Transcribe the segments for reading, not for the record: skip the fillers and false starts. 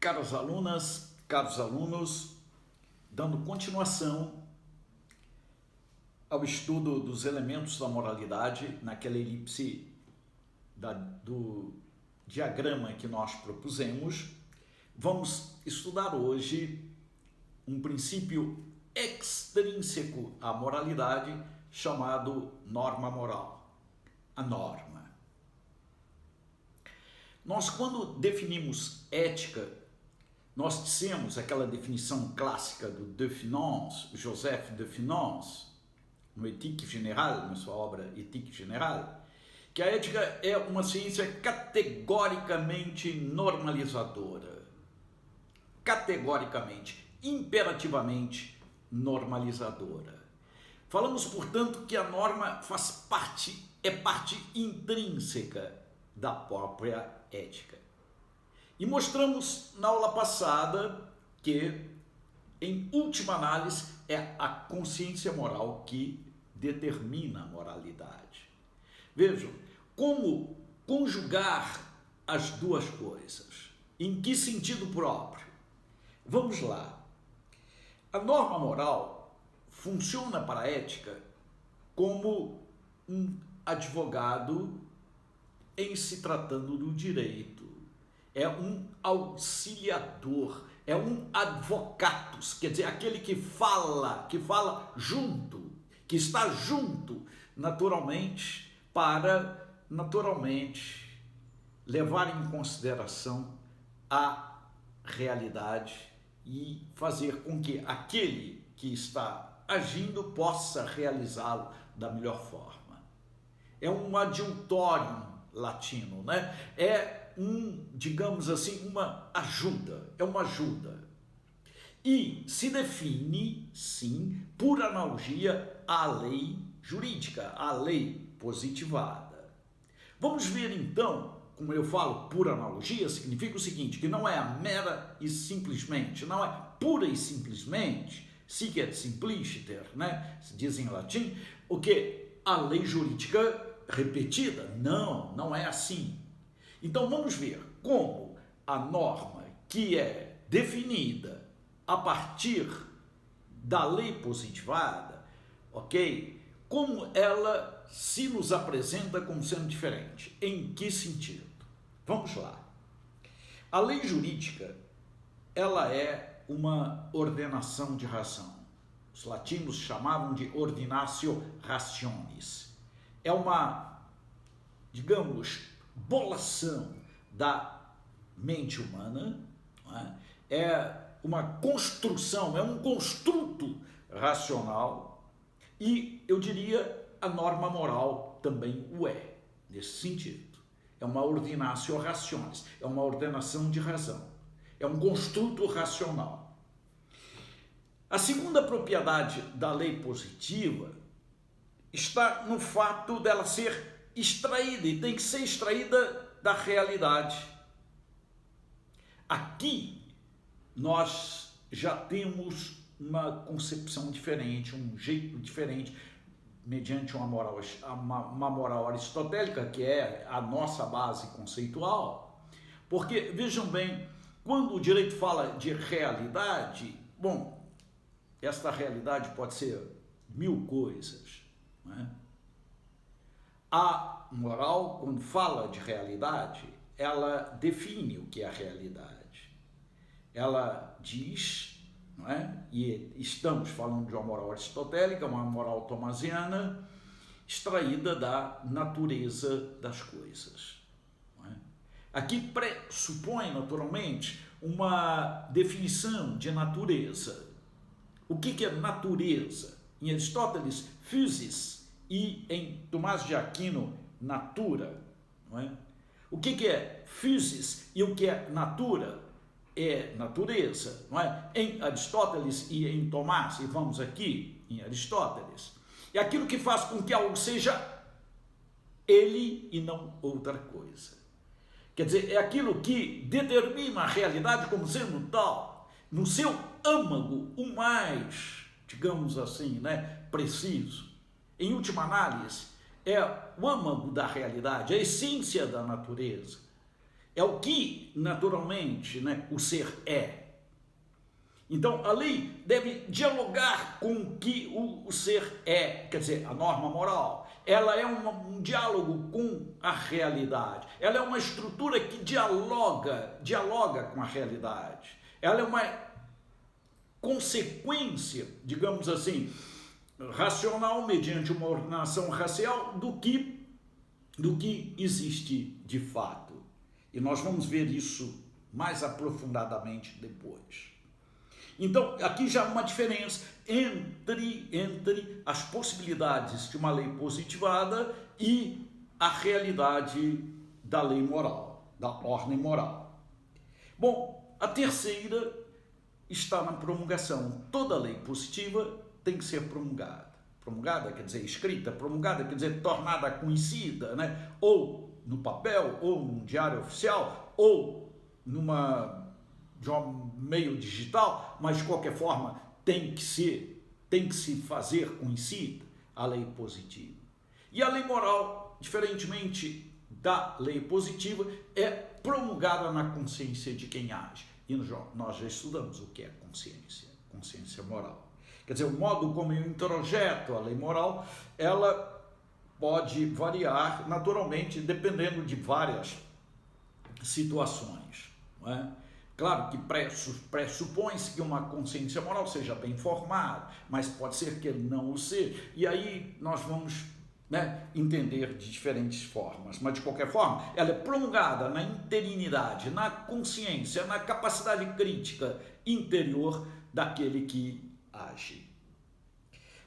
Caras alunas, caros alunos, dando continuação ao estudo dos elementos da moralidade naquela elipse do diagrama que nós propusemos, vamos estudar hoje um princípio extrínseco à moralidade chamado norma moral, a norma. Nós, quando definimos ética, nós dissemos aquela definição clássica do De Finance, Joseph de Finance, no Éthique Générale, na sua obra Éthique Générale, que a ética é uma ciência categoricamente normalizadora. Categoricamente, imperativamente normalizadora. Falamos, portanto, que a norma é parte intrínseca da própria ética. E mostramos na aula passada que, em última análise, é a consciência moral que determina a moralidade. Vejam, como conjugar as duas coisas? Em que sentido próprio? Vamos lá. A norma moral funciona para a ética como um advogado em se tratando do direito. É um auxiliador, é um advocatus, quer dizer, aquele que fala junto, que está junto, naturalmente, para, levar em consideração a realidade e fazer com que aquele que está agindo possa realizá-lo da melhor forma. É um adjutorium latino, né? É digamos assim, uma ajuda, é uma ajuda. E se define, sim, por analogia à lei jurídica, à lei positivada. Vamos ver então, como eu falo por analogia, significa o seguinte, que não é a mera e simplesmente, não é pura e simplesmente, sic et simpliciter, né? Se diz em latim, o que? A lei jurídica repetida? Não é assim. Então vamos ver como a norma que é definida a partir da lei positivada, ok? Como ela se nos apresenta como sendo diferente. Em que sentido? Vamos lá. A lei jurídica, ela é uma ordenação de razão. Os latinos chamavam de ordinatio rationis. É uma, digamos, bolação da mente humana, é uma construção, é um construto racional e, eu diria, a norma moral também o é, nesse sentido. É uma ordinatio rationis, é uma ordenação de razão, é um construto racional. A segunda propriedade da lei positiva está no fato dela ser extraída, e tem que ser extraída da realidade. Aqui nós já temos uma concepção diferente, um jeito diferente, mediante uma moral aristotélica, que é a nossa base conceitual, porque, vejam bem, quando o direito fala de realidade, bom, esta realidade pode ser mil coisas, não é? A moral, quando fala de realidade, ela define o que é a realidade. Ela diz, não é? E estamos falando de uma moral aristotélica, uma moral tomasiana, extraída da natureza das coisas. Não é? Aqui pressupõe, naturalmente, uma definição de natureza. O que é natureza? Em Aristóteles, physis, e em Tomás de Aquino, natura, não é? O que é physis e o que é natura? É natureza, não é? Em Aristóteles e em Tomás, e vamos aqui em Aristóteles, é aquilo que faz com que algo seja ele e não outra coisa. Quer dizer, é aquilo que determina a realidade como sendo tal, no seu âmago, o mais, digamos assim, né, preciso. Em última análise, é o âmago da realidade, a essência da natureza. é o que, naturalmente, né, o ser é. Então, a lei deve dialogar com o que o ser é, quer dizer, a norma moral. Ela é um diálogo com a realidade. Ela é uma estrutura que dialoga com a realidade. Ela é uma consequência, digamos assim, racional, mediante uma ordenação racial, do que existe de fato. E nós vamos ver isso mais aprofundadamente depois. Então, aqui já há uma diferença entre as possibilidades de uma lei positivada e a realidade da lei moral, da ordem moral. Bom, a terceira está na promulgação. Toda lei positiva tem que ser promulgada. Promulgada quer dizer escrita, promulgada quer dizer tornada conhecida, né? Ou no papel, ou num diário oficial, ou de um meio digital, mas de qualquer forma tem que se fazer conhecida a lei positiva. E a lei moral, diferentemente da lei positiva, é promulgada na consciência de quem age. E nós já estudamos o que é consciência moral. Quer dizer, o modo como eu introjeto a lei moral, ela pode variar naturalmente, dependendo de várias situações, não é? Claro que pressupõe-se que uma consciência moral seja bem formada, mas pode ser que ele não o seja. E aí nós vamos, né, entender de diferentes formas. Mas, de qualquer forma, ela é promulgada na interinidade, na consciência, na capacidade crítica interior daquele que age.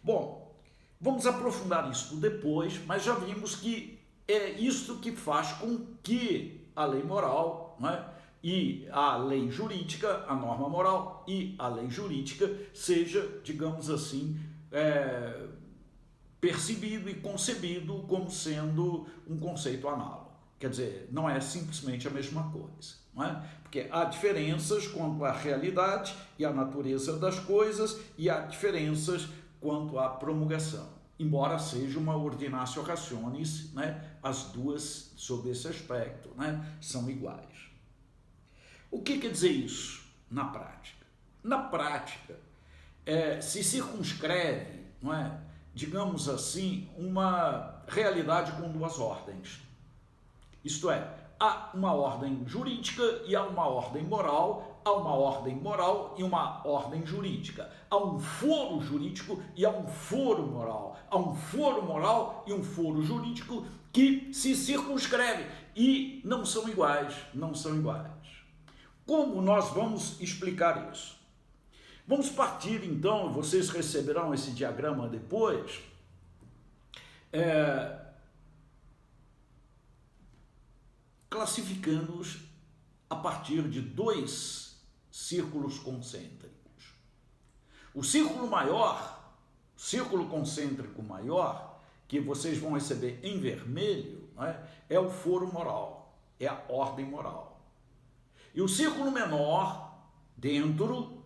Bom, vamos aprofundar isso depois, mas já vimos que é isso que faz com que a lei moral, né, e a lei jurídica, a norma moral e a lei jurídica seja, digamos assim, percebido e concebido como sendo um conceito análogo. Quer dizer, não é simplesmente a mesma coisa, não é? Porque há diferenças quanto à realidade e à natureza das coisas e há diferenças quanto à promulgação, embora seja uma ordinatio rationis, né? As duas, sob esse aspecto, né, são iguais. O que quer dizer isso na prática? Na prática, se circunscreve, não é, digamos assim, uma realidade com duas ordens. Isto é, há uma ordem jurídica e há uma ordem moral, há uma ordem moral e uma ordem jurídica. Há um foro jurídico e há um foro moral. Há um foro moral e um foro jurídico que se circunscreve e não são iguais, não são iguais. Como nós vamos explicar isso? Vamos partir, então, vocês receberão esse diagrama depois, classificando-os a partir de dois círculos concêntricos. O círculo maior, círculo concêntrico maior, que vocês vão receber em vermelho, é o foro moral, é a ordem moral. E o círculo menor, dentro,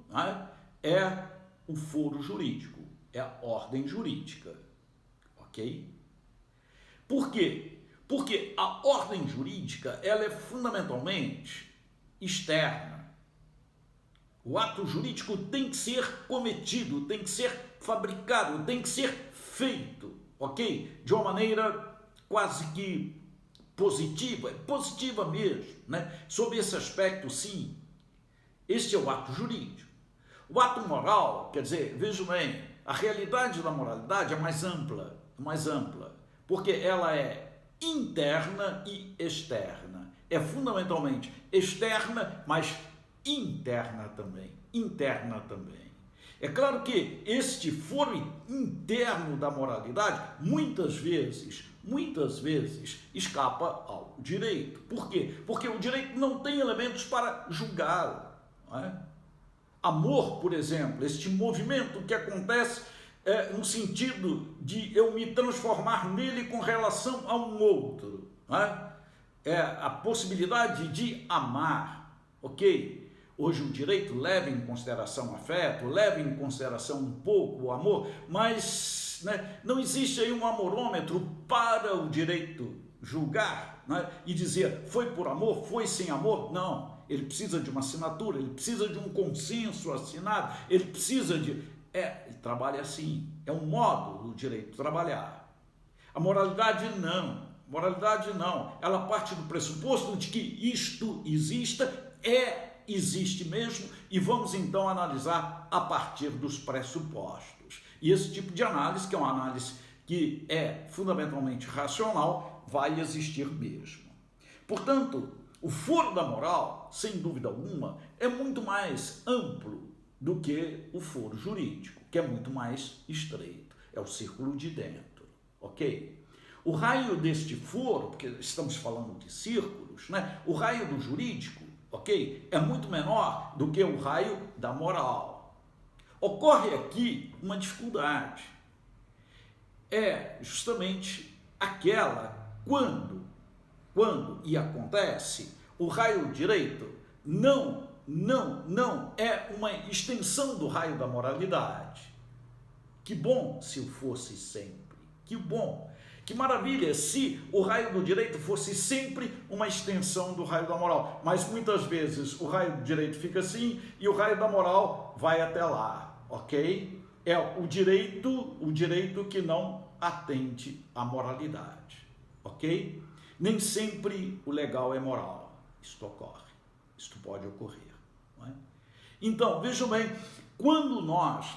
é o foro jurídico, é a ordem jurídica, ok? Por quê? Porque a ordem jurídica, ela é fundamentalmente externa. O ato jurídico tem que ser cometido, tem que ser fabricado, tem que ser feito, ok? De uma maneira quase que positiva mesmo, né? Sob esse aspecto, sim, este é o ato jurídico. O ato moral, quer dizer, vejam bem, a realidade da moralidade é mais ampla, porque ela é interna e externa. É fundamentalmente externa, mas interna também. É claro que este foro interno da moralidade, muitas vezes, escapa ao direito. Por quê? Porque o direito não tem elementos para julgá-lo, não é? Amor, por exemplo, este movimento que acontece no sentido de eu me transformar nele com relação a um outro, não é? É a possibilidade de amar, ok? Hoje o direito leva em consideração o afeto, leva em consideração um pouco o amor, mas, né, não existe aí um amorômetro para o direito julgar, né, e dizer foi por amor, foi sem amor. Não, ele precisa de uma assinatura, ele precisa de um consenso assinado, ele precisa de... ele trabalha assim, é um modo do direito trabalhar. A moralidade não, ela parte do pressuposto de que isto existe mesmo, e vamos então analisar a partir dos pressupostos. E esse tipo de análise, que é uma análise que é fundamentalmente racional, vai existir mesmo. Portanto, o foro da moral, sem dúvida alguma, é muito mais amplo do que o foro jurídico, que é muito mais estreito, é o círculo de dentro, ok? O raio deste foro, porque estamos falando de círculos, né? O raio do jurídico, ok? É muito menor do que o raio da moral. Ocorre aqui uma dificuldade. É justamente aquela quando e acontece, o raio direito não é uma extensão do raio da moralidade. Que bom se o fosse sempre, que bom. Que maravilha se o raio do direito fosse sempre uma extensão do raio da moral, mas muitas vezes o raio do direito fica assim e o raio da moral vai até lá, ok? É o direito que não atende à moralidade, ok? Nem sempre o legal é moral, isto ocorre, isto pode ocorrer, não é? Então, vejam bem, quando nós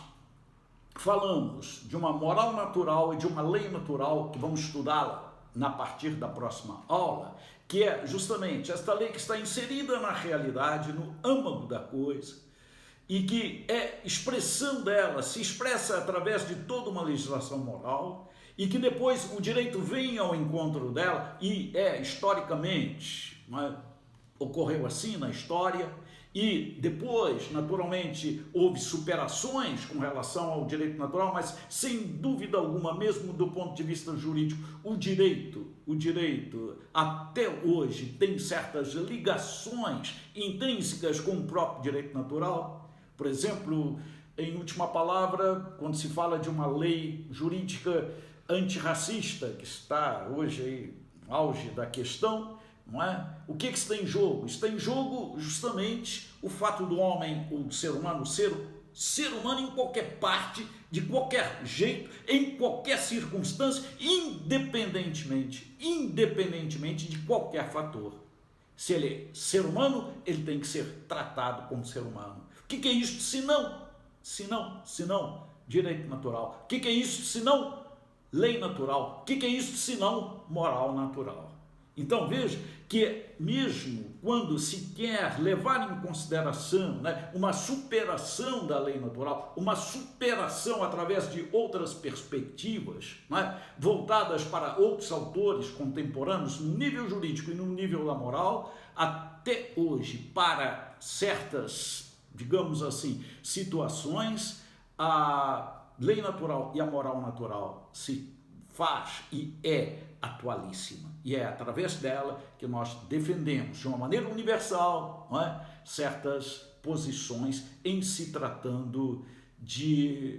falamos de uma moral natural e de uma lei natural, que vamos estudá-la a partir da próxima aula, que é justamente esta lei que está inserida na realidade, no âmago da coisa, e que é expressão dela, se expressa através de toda uma legislação moral, e que depois o direito vem ao encontro dela, e historicamente, ocorreu assim na história, e depois, naturalmente, houve superações com relação ao direito natural, mas sem dúvida alguma, mesmo do ponto de vista jurídico, o direito até hoje tem certas ligações intrínsecas com o próprio direito natural. Por exemplo, em última palavra, quando se fala de uma lei jurídica antirracista, que está hoje aí no auge da questão, não é? O que está em jogo? Está em jogo justamente o fato do homem, ou do ser humano, ser humano em qualquer parte, de qualquer jeito, em qualquer circunstância, independentemente de qualquer fator. Se ele é ser humano, ele tem que ser tratado como ser humano. O que é isso senão direito natural? O que é isso senão lei natural? O que é isso senão moral natural? Então veja que mesmo quando se quer levar em consideração, uma superação da lei natural, uma superação através de outras perspectivas, voltadas para outros autores contemporâneos no nível jurídico e no nível da moral, até hoje, para certas, digamos assim, situações, a lei natural e a moral natural se faz e é atualíssima. E é através dela que nós defendemos, de uma maneira universal, certas posições em se tratando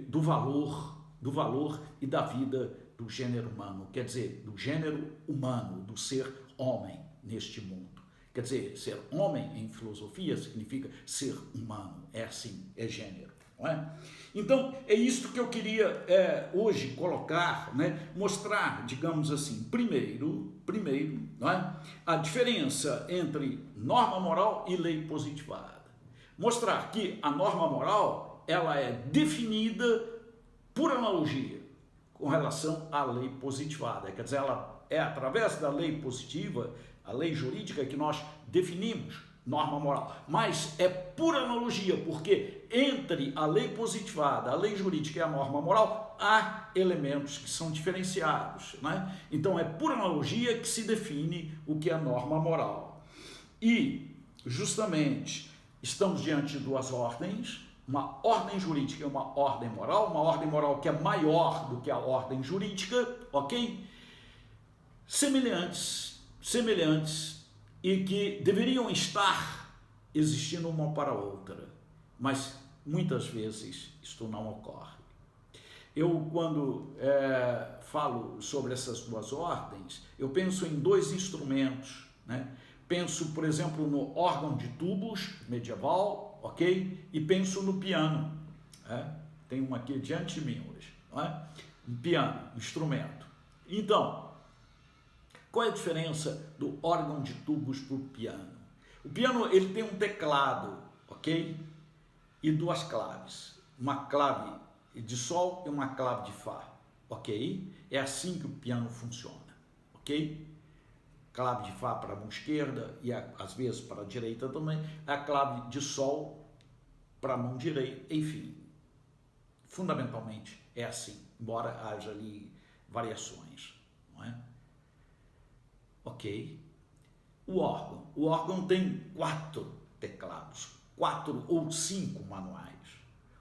do valor e da vida do gênero humano, quer dizer, do gênero humano, do ser homem neste mundo. Quer dizer, ser homem em filosofia significa ser humano, é assim, é gênero. Não é? Então, é isso que eu queria hoje colocar, mostrar, digamos assim, primeiro, não é? A diferença entre norma moral e lei positivada. Mostrar que a norma moral ela é definida por analogia com relação à lei positivada. Quer dizer, ela é através da lei positiva, a lei jurídica, que nós definimos norma moral, mas é por analogia, porque entre a lei positivada, a lei jurídica e a norma moral, há elementos que são diferenciados, Então é por analogia que se define o que é norma moral. E, justamente, estamos diante de duas ordens, uma ordem jurídica e uma ordem moral que é maior do que a ordem jurídica, ok? Semelhantes, e que deveriam estar existindo uma para a outra, mas muitas vezes isto não ocorre. eu quando falo sobre essas duas ordens, eu penso em dois instrumentos, né? Penso, por exemplo, no órgão de tubos medieval, ok? E penso no piano. Tem um aqui diante de mim hoje, não é? Um piano, instrumento. Então, qual é a diferença do órgão de tubos para o piano? O piano, ele tem um teclado, ok? E duas claves. Uma clave de sol e uma clave de fá, ok? É assim que o piano funciona, ok? Clave de fá para a mão esquerda e às vezes para a direita também, a clave de sol para a mão direita, enfim. Fundamentalmente é assim, embora haja ali variações, não é? Ok? O órgão tem 4 teclados, 4 ou 5 manuais.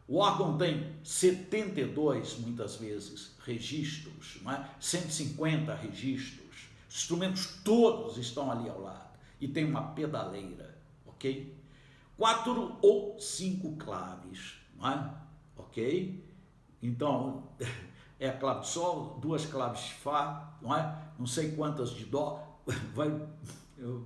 O órgão tem 72, muitas vezes, registros, não é? 150 registros. Os instrumentos todos estão ali ao lado. E tem uma pedaleira, ok? 4 ou 5 claves, não é? Ok? Então, é a clave de sol, 2 claves de fá, não é? Não sei quantas de dó,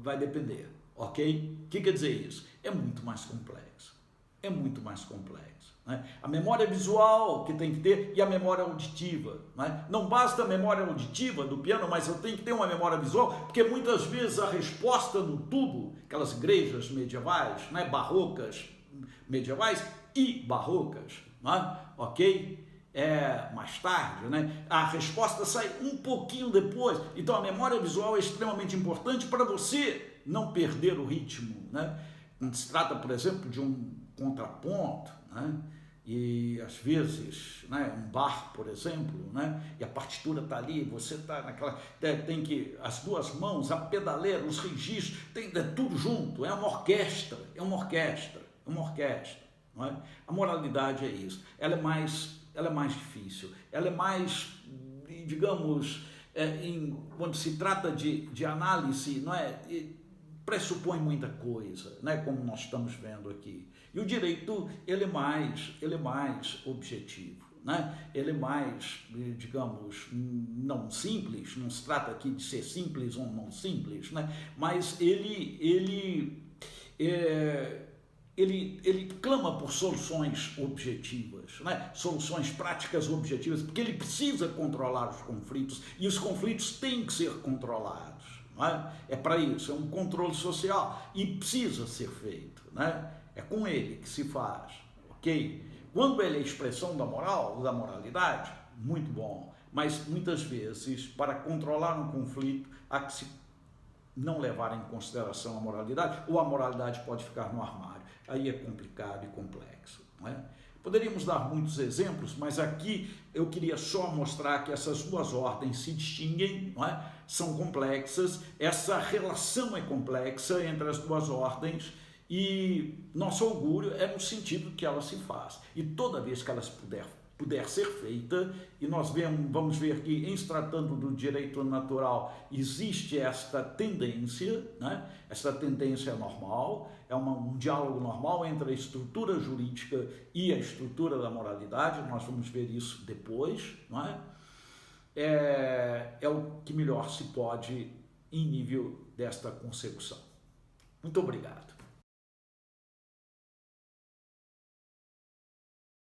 vai depender, ok? O que quer dizer isso? É muito mais complexo. É muito mais complexo. Né? A memória visual que tem que ter e a memória auditiva. Né? Não basta a memória auditiva do piano, mas eu tenho que ter uma memória visual, porque muitas vezes a resposta no tubo, aquelas igrejas medievais, né? Barrocas medievais e barrocas, né? Ok? Mais tarde, né? A resposta sai um pouquinho depois. Então a memória visual é extremamente importante para você não perder o ritmo, né? Quando se trata, por exemplo, de um contraponto, né? E às vezes, né, um bar, por exemplo, né, e a partitura está ali, você está naquela, tem que, as duas mãos, a pedaleira, os registros, tem tudo junto, é uma orquestra, não é? A moralidade é isso, ela é mais difícil, ela é mais, digamos, quando se trata de análise, não é? Pressupõe muita coisa, né, como nós estamos vendo aqui. E o direito, ele é mais objetivo, né? Ele é mais, digamos, não simples, não se trata aqui de ser simples ou não simples, né? Mas ele clama por soluções objetivas, né? Soluções práticas objetivas, porque ele precisa controlar os conflitos, e os conflitos têm que ser controlados. É para isso, é um controle social e precisa ser feito, né? É com ele que se faz, ok? Quando ele é expressão da moral, da moralidade, muito bom, mas muitas vezes, para controlar um conflito, há que se não levar em consideração a moralidade, ou a moralidade pode ficar no armário. Aí é complicado e complexo, não é? Poderíamos dar muitos exemplos, mas aqui eu queria só mostrar que essas duas ordens se distinguem, não é? São complexas, essa relação é complexa entre as duas ordens e nosso augúrio é no sentido que ela se faz. E toda vez que ela puder ser feita, e nós vamos ver que, em se tratando do direito natural, existe esta tendência, né? Esta tendência normal, é um diálogo normal entre a estrutura jurídica e a estrutura da moralidade, nós vamos ver isso depois, não é? É o que melhor se pode em nível desta consecução. Muito obrigado.